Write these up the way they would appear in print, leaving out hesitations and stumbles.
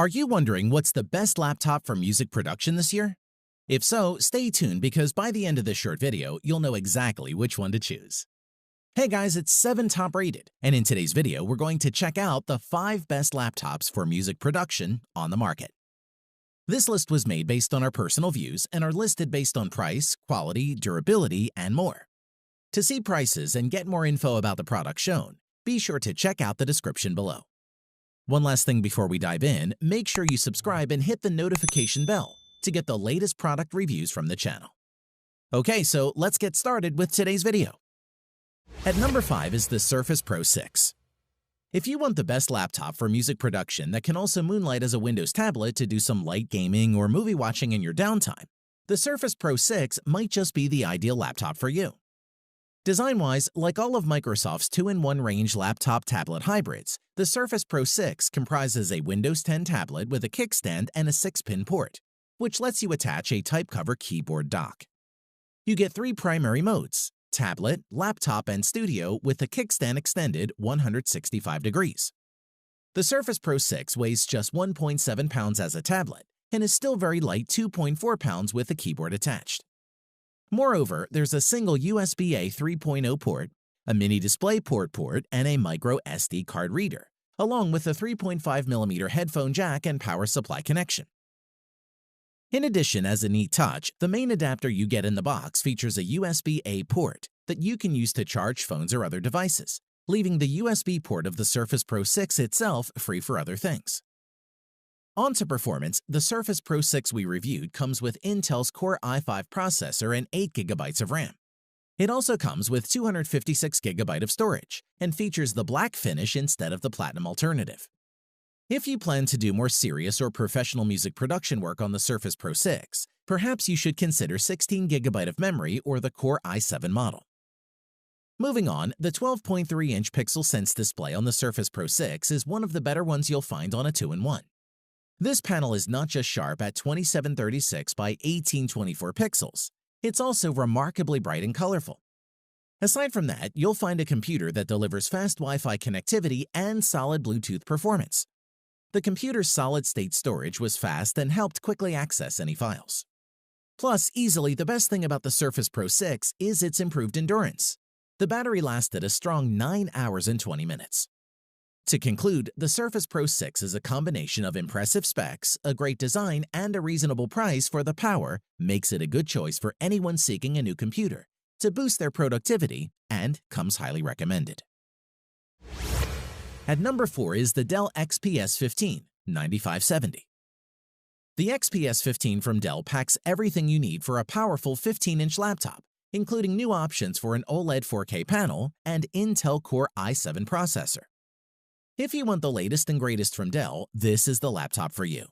Are you wondering what's the best laptop for music production this year? If so, stay tuned because by the end of this short video, you'll know exactly which one to choose. Hey guys, it's 7 Top Rated, and in today's video, we're going to check out the 5 best laptops for music production on the market. This list was made based on our personal views and are listed based on price, quality, durability, and more. To see prices and get more info about the product shown, be sure to check out the description below. One last thing before we dive in, make sure you subscribe and hit the notification bell to get the latest product reviews from the channel. Okay, so let's get started with today's video. At number 5 is the Surface Pro 6. If you want the best laptop for music production that can also moonlight as a Windows tablet to do some light gaming or movie watching in your downtime, the Surface Pro 6 might just be the ideal laptop for you. Design-wise, like all of Microsoft's 2-in-1 range laptop-tablet hybrids, the Surface Pro 6 comprises a Windows 10 tablet with a kickstand and a 6-pin port, which lets you attach a type cover keyboard dock. You get 3 primary modes: tablet, laptop, and studio, with the kickstand extended 165 degrees. The Surface Pro 6 weighs just 1.7 pounds as a tablet and is still very light, 2.4 pounds with the keyboard attached. Moreover, there's a single USB-A 3.0 port, a mini DisplayPort port, and a micro SD card reader, along with a 3.5mm headphone jack and power supply connection. In addition, as a neat touch, the main adapter you get in the box features a USB-A port that you can use to charge phones or other devices, leaving the USB port of the Surface Pro 6 itself free for other things. On to performance, the Surface Pro 6 we reviewed comes with Intel's Core i5 processor and 8GB of RAM. It also comes with 256GB of storage and features the black finish instead of the platinum alternative. If you plan to do more serious or professional music production work on the Surface Pro 6, perhaps you should consider 16GB of memory or the Core i7 model. Moving on, the 12.3-inch Pixel Sense display on the Surface Pro 6 is one of the better ones you'll find on a 2-in-1. This panel is not just sharp at 2736 by 1824 pixels, it's also remarkably bright and colorful. Aside from that, you'll find a computer that delivers fast Wi-Fi connectivity and solid Bluetooth performance. The computer's solid-state storage was fast and helped quickly access any files. Plus, easily the best thing about the Surface Pro 6 is its improved endurance. The battery lasted a strong 9 hours and 20 minutes. To conclude, the Surface Pro 6 is a combination of impressive specs, a great design, and a reasonable price for the power makes it a good choice for anyone seeking a new computer to boost their productivity, and comes highly recommended. At number 4 is the Dell XPS 15 9570. The XPS 15 from Dell packs everything you need for a powerful 15-inch laptop, including new options for an OLED 4K panel and Intel Core i7 processor. If you want the latest and greatest from Dell, this is the laptop for you.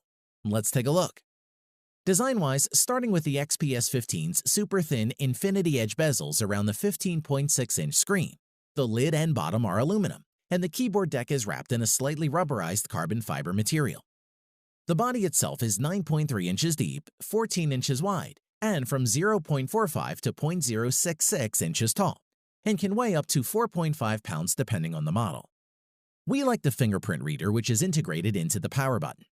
Let's take a look. Design-wise, starting with the XPS 15's super thin infinity edge bezels around the 15.6-inch screen, the lid and bottom are aluminum, and the keyboard deck is wrapped in a slightly rubberized carbon fiber material. The body itself is 9.3 inches deep, 14 inches wide, and from 0.45 to 0.066 inches tall, and can weigh up to 4.5 pounds depending on the model. We like the fingerprint reader, which is integrated into the power button.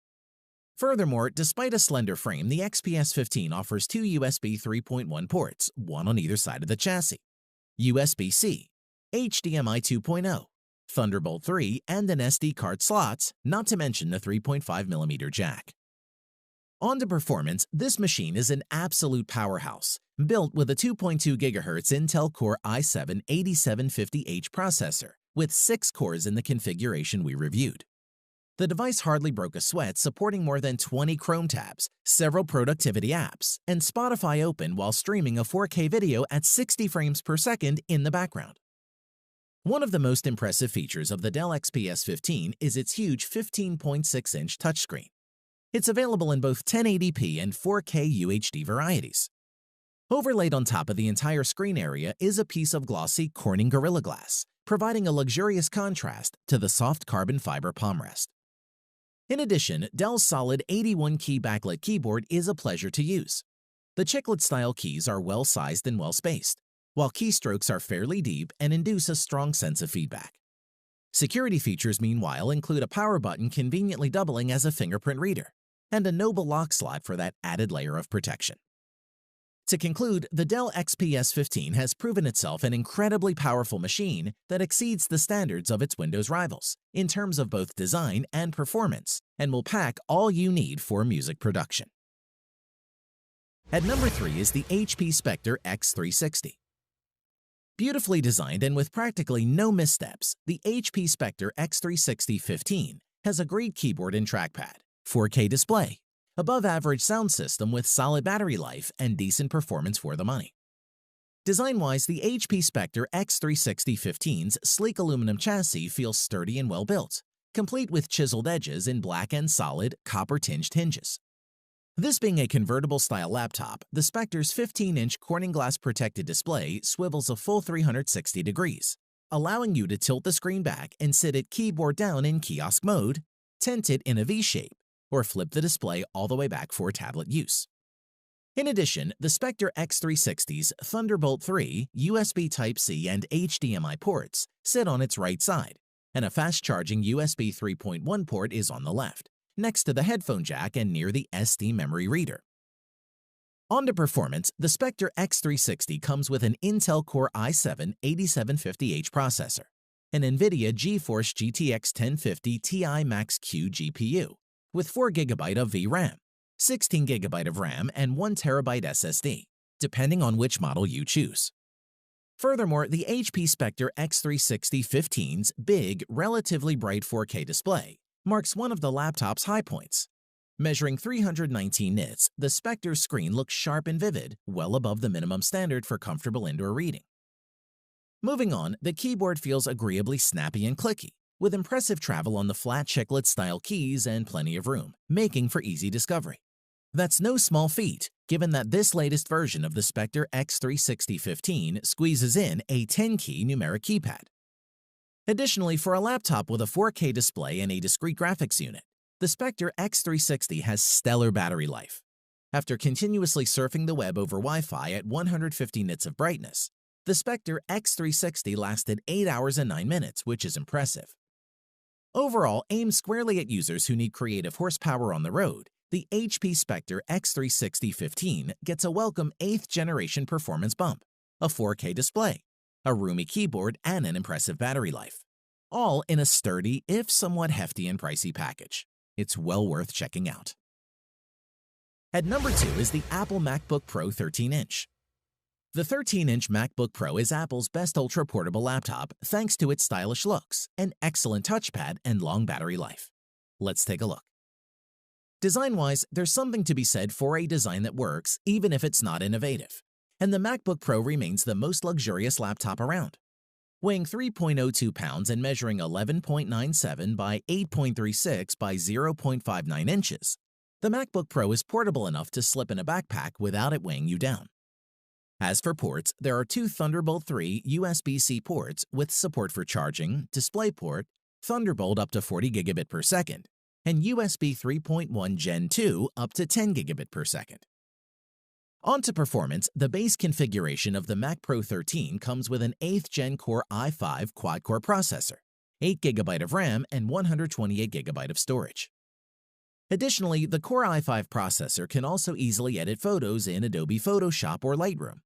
Furthermore, despite a slender frame, the XPS 15 offers 2 USB 3.1 ports, one on either side of the chassis, USB-C, HDMI 2.0, Thunderbolt 3, and an SD card slots, not to mention the 3.5mm jack. On to performance, this machine is an absolute powerhouse, built with a 2.2 GHz Intel Core i7 8750H processor, with 6 cores in the configuration we reviewed. The device hardly broke a sweat, supporting more than 20 Chrome tabs, several productivity apps, and Spotify open while streaming a 4K video at 60 frames per second in the background. One of the most impressive features of the Dell XPS 15 is its huge 15.6-inch touchscreen. It's available in both 1080p and 4K UHD varieties. Overlaid on top of the entire screen area is a piece of glossy Corning Gorilla Glass, providing a luxurious contrast to the soft carbon fiber palm rest. In addition, Dell's solid 81-key backlit keyboard is a pleasure to use. The chiclet-style keys are well-sized and well-spaced, while keystrokes are fairly deep and induce a strong sense of feedback. Security features, meanwhile, include a power button conveniently doubling as a fingerprint reader, and a Noble lock slot for that added layer of protection. To conclude, the Dell XPS 15 has proven itself an incredibly powerful machine that exceeds the standards of its Windows rivals in terms of both design and performance, and will pack all you need for music production. At number 3 is the HP Spectre X360. Beautifully designed and with practically no missteps, the HP Spectre X360 15 has a great keyboard and trackpad, 4K display, above-average sound system with solid battery life and decent performance for the money. Design-wise, the HP Spectre X360 15's sleek aluminum chassis feels sturdy and well-built, complete with chiseled edges in black and solid, copper-tinged hinges. This being a convertible-style laptop, the Spectre's 15-inch Corning glass-protected display swivels a full 360 degrees, allowing you to tilt the screen back and sit it keyboard down in kiosk mode, tent it in a V-shape, or flip the display all the way back for tablet use. In addition, the Spectre X360's Thunderbolt 3, USB Type-C, and HDMI ports sit on its right side, and a fast-charging USB 3.1 port is on the left, next to the headphone jack and near the SD memory reader. On to performance, the Spectre X360 comes with an Intel Core i7-8750H processor, an NVIDIA GeForce GTX 1050 Ti Max-Q GPU, with 4GB of VRAM, 16GB of RAM, and 1TB SSD, depending on which model you choose. Furthermore, the HP Spectre X360 15's big, relatively bright 4K display marks one of the laptop's high points. Measuring 319 nits, the Spectre's screen looks sharp and vivid, well above the minimum standard for comfortable indoor reading. Moving on, the keyboard feels agreeably snappy and clicky, with impressive travel on the flat chiclet-style keys and plenty of room, making for easy discovery. That's no small feat, given that this latest version of the Spectre X360 15 squeezes in a 10-key numeric keypad. Additionally, for a laptop with a 4K display and a discrete graphics unit, the Spectre X360 has stellar battery life. After continuously surfing the web over Wi-Fi at 150 nits of brightness, the Spectre X360 lasted 8 hours and 9 minutes, which is impressive. Overall, aimed squarely at users who need creative horsepower on the road, the HP Spectre X360 15 gets a welcome 8th-generation performance bump, a 4K display, a roomy keyboard, and an impressive battery life, all in a sturdy, if somewhat hefty and pricey package. It's well worth checking out. At number 2 is the Apple MacBook Pro 13-inch. The 13-inch MacBook Pro is Apple's best ultra-portable laptop thanks to its stylish looks, an excellent touchpad, and long battery life. Let's take a look. Design-wise, there's something to be said for a design that works even if it's not innovative, and the MacBook Pro remains the most luxurious laptop around. Weighing 3.02 pounds and measuring 11.97 by 8.36 by 0.59 inches, the MacBook Pro is portable enough to slip in a backpack without it weighing you down. As for ports, there are 2 Thunderbolt 3 USB-C ports with support for charging, DisplayPort, Thunderbolt up to 40 gigabit per second, and USB 3.1 Gen 2 up to 10 gigabit per second. On to performance, the base configuration of the Mac Pro 13 comes with an 8th Gen Core i5 quad-core processor, 8GB of RAM, and 128GB of storage. Additionally, the Core i5 processor can also easily edit photos in Adobe Photoshop or Lightroom.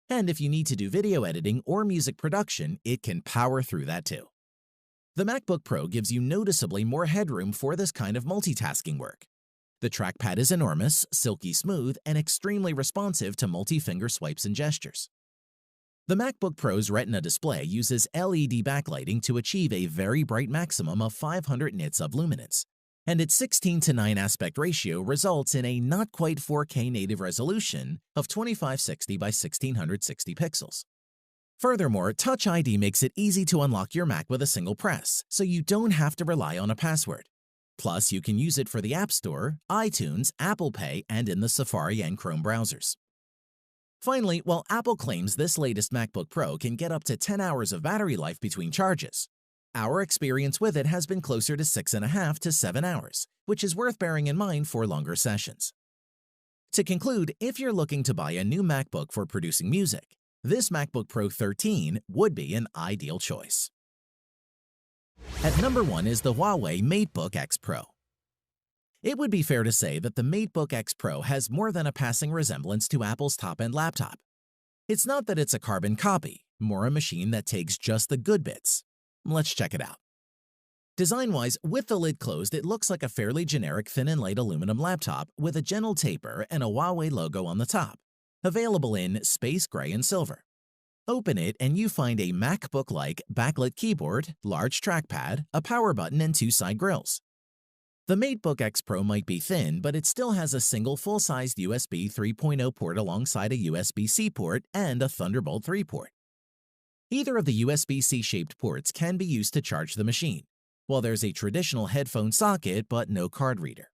And if you need to do video editing or music production, it can power through that too. The MacBook Pro gives you noticeably more headroom for this kind of multitasking work. The trackpad is enormous, silky smooth, and extremely responsive to multi-finger swipes and gestures. The MacBook Pro's Retina display uses LED backlighting to achieve a very bright maximum of 500 nits of luminance, and its 16:9 aspect ratio results in a not-quite 4K native resolution of 2560 by 1660 pixels. Furthermore, Touch ID makes it easy to unlock your Mac with a single press, so you don't have to rely on a password. Plus, you can use it for the App Store, iTunes, Apple Pay, and in the Safari and Chrome browsers. Finally, while Apple claims this latest MacBook Pro can get up to 10 hours of battery life between charges, our experience with it has been closer to 6.5 to 7 hours, which is worth bearing in mind for longer sessions. To conclude, if you're looking to buy a new MacBook for producing music, this MacBook Pro 13 would be an ideal choice. At number 1 is the Huawei MateBook X Pro. It would be fair to say that the MateBook X Pro has more than a passing resemblance to Apple's top-end laptop. It's not that it's a carbon copy, more a machine that takes just the good bits. Let's check it out. Design-wise, with the lid closed, it looks like a fairly generic thin and light aluminum laptop with a gentle taper and a Huawei logo on the top, available in space gray and silver. Open it and you find a MacBook-like backlit keyboard, large trackpad, a power button, and 2 side grills. The MateBook X Pro might be thin, but it still has a single full-sized USB 3.0 port alongside a USB-C port and a Thunderbolt 3 port. Either of the USB-C-shaped ports can be used to charge the machine, while there's a traditional headphone socket but no card reader.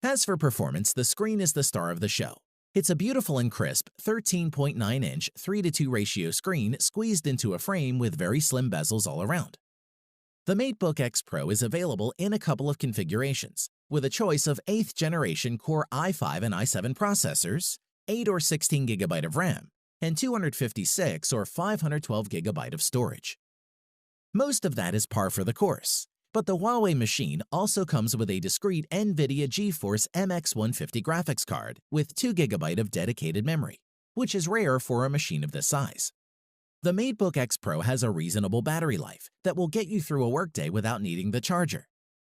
As for performance, the screen is the star of the show. It's a beautiful and crisp 13.9-inch 3:2 ratio screen squeezed into a frame with very slim bezels all around. The MateBook X Pro is available in a couple of configurations, with a choice of 8th generation Core i5 and i7 processors, 8 or 16 GB of RAM, and 256 or 512 GB of storage. Most of that is par for the course, but the Huawei machine also comes with a discrete NVIDIA GeForce MX 150 graphics card with 2 GB of dedicated memory, which is rare for a machine of this size. The MateBook X Pro has a reasonable battery life that will get you through a workday without needing the charger.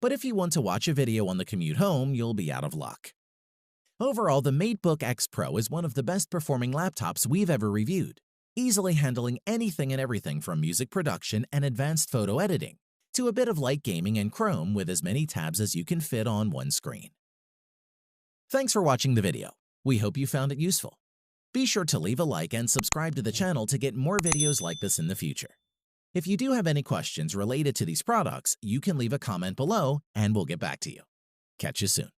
But if you want to watch a video on the commute home, you'll be out of luck. Overall, the MateBook X Pro is one of the best performing laptops we've ever reviewed, easily handling anything and everything from music production and advanced photo editing to a bit of light gaming and Chrome with as many tabs as you can fit on one screen. Thanks for watching the video. We hope you found it useful. Be sure to leave a like and subscribe to the channel to get more videos like this in the future. If you do have any questions related to these products, you can leave a comment below and we'll get back to you. Catch you soon.